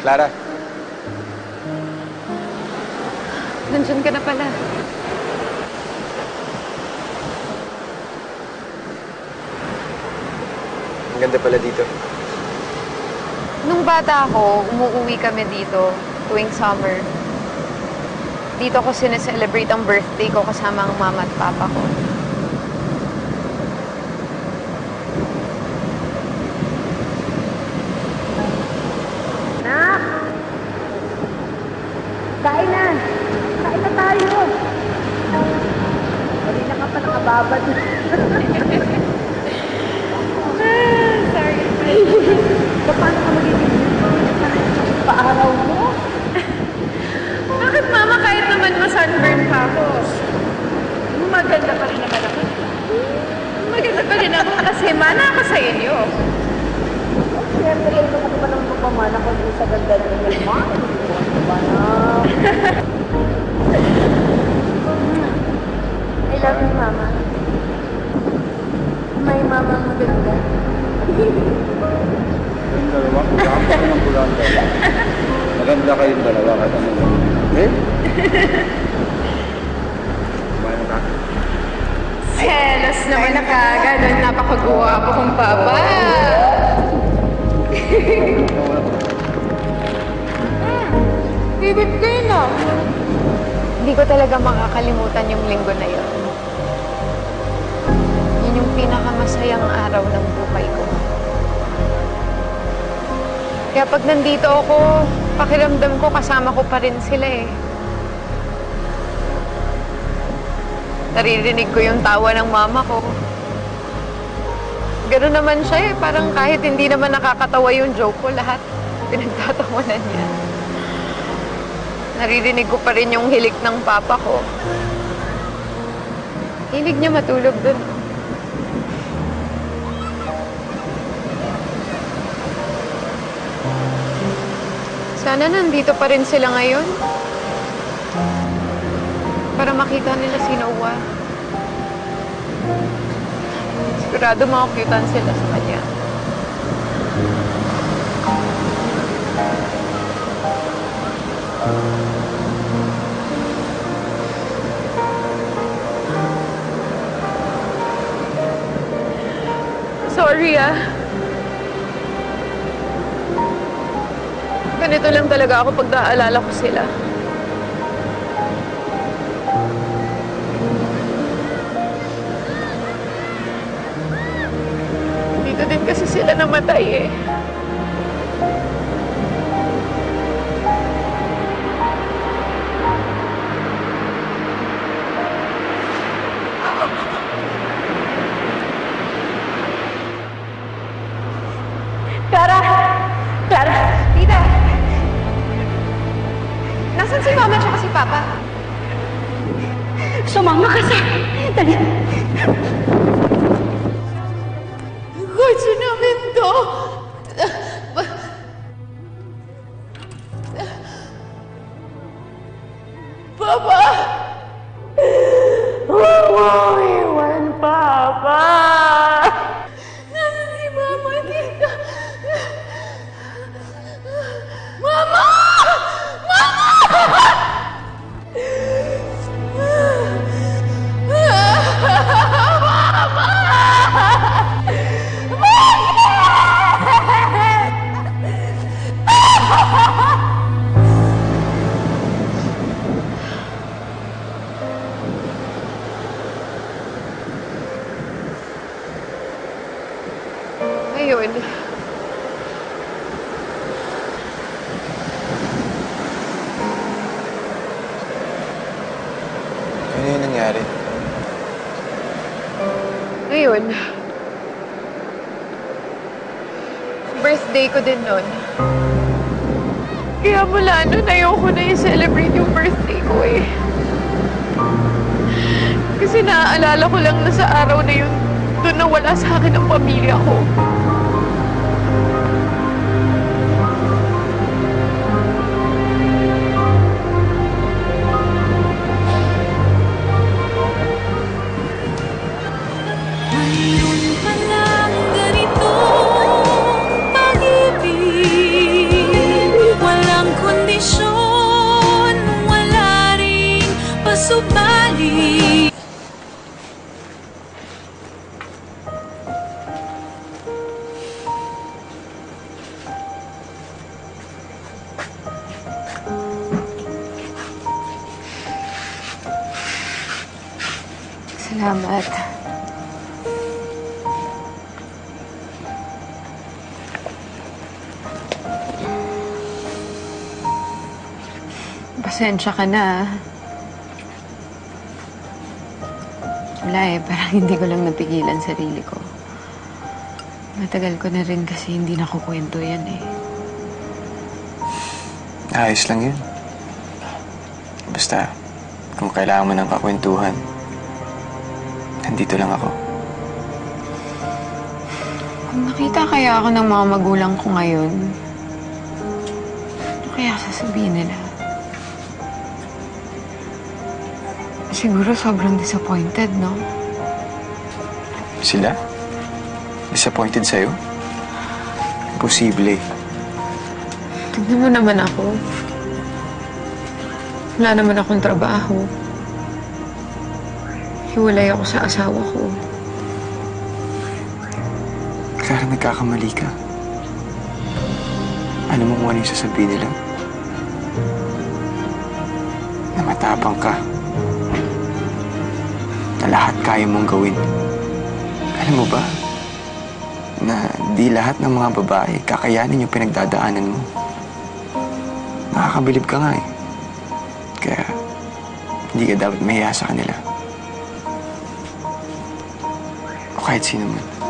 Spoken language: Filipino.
Clara. Nandiyan ka na pala. Ang ganda pala dito. Nung bata ako, umuwi kami dito tuwing summer. Dito ko sineselebrate ang birthday ko kasama ang mama at papa ko. Nak! Kain na! Kain na tayo! Kanina ka pa nakababad. Sorry. Paano ka magiging paaraw mo? Bakit mama kahit naman ma-sunburn pa ako? Maganda pa rin naman ako. Maganda pa rin ako kasi mana ako sa inyo. Siyempre, kayo naman naman ang magpamana ko sa ganda ng ilma. I love you, Mama. My mama maganda. Yung dalawa, kulang. Maganda kayong dalawa kasi ano. Eh? Kumain ka. Selos naman na kagano'n. Napakagwapo kong papa. Bibit kayo na. Hindi ko talaga makakalimutan yung linggo na yun. Yun yung pinakamasayang araw ng buhay ko. Kaya pag nandito ako, pakiramdam ko kasama ko pa rin sila eh. Naririnig ko yung tawa ng mama ko. Gano'n naman siya eh. Parang kahit hindi naman nakakatawa yung joke ko, lahat pinagtatawanan niya. Naririnig ko pa rin yung hilik ng papa ko. Hilig niya matulog dun. Sana nandito pa rin sila ngayon. Para makita nila si Noah. Sigurado makakyutan sila sa kanya. Sorry Ganito lang talaga ako pag naaalala ko sila. Dito din kasi sila namatay eh. Clara! Tita! Nasaan si Mama at si Papa? Sumama ka sa... Dali! Kotse namin to! Papa! Huwag mo iwan, Papa! Nasaan si Mama, Tita? Mama! Mama! Ayun. Ano yung nangyari? Ngayon, birthday ko din nun. Kaya mula nun, ayoko na i-celebrate yung birthday ko eh. Kasi naaalala ko lang na sa araw na yun, doon nawala sa akin ang pamilya ko. subalit. Salamat. Pasensya ka na. Wala eh, parang hindi ko lang napigilan sarili ko. Matagal ko na rin kasi hindi nakukwento yan eh. Ayos lang yun. Basta, kung kailangan mo ng kakwentuhan, nandito lang ako. Kung nakita kaya ako ng mga magulang ko ngayon, ano kaya sasabihin nila? Siguro sobrang disappointed, no? Sila? Disappointed sa'yo? Imposible. Tignan mo naman ako. Wala naman akong trabaho. Hiwalay ako sa asawa ko. Clara, nagkakamali ka. Alam mo kung ano yung sasabihin nila? Na matapang ka. Na lahat kaya mong gawin. Alam mo ba? Na di lahat ng mga babae kakayanin yung pinagdadaanan mo. Nakakabilib ka nga eh. Kaya hindi ka dapat mahiya sa kanila. O kahit sino man.